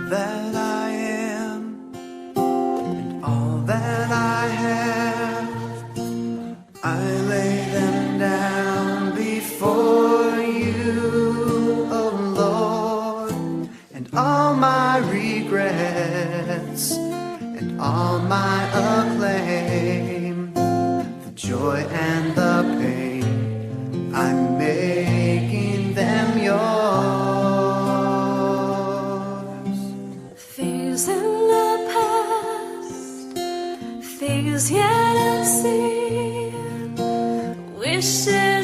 that I am and all that I have, I lay them down before you, oh Lord, and all my regrets and all my acclaim, the joy and the pain, I'm making them yours. Things in the past, things yet unseen, wishes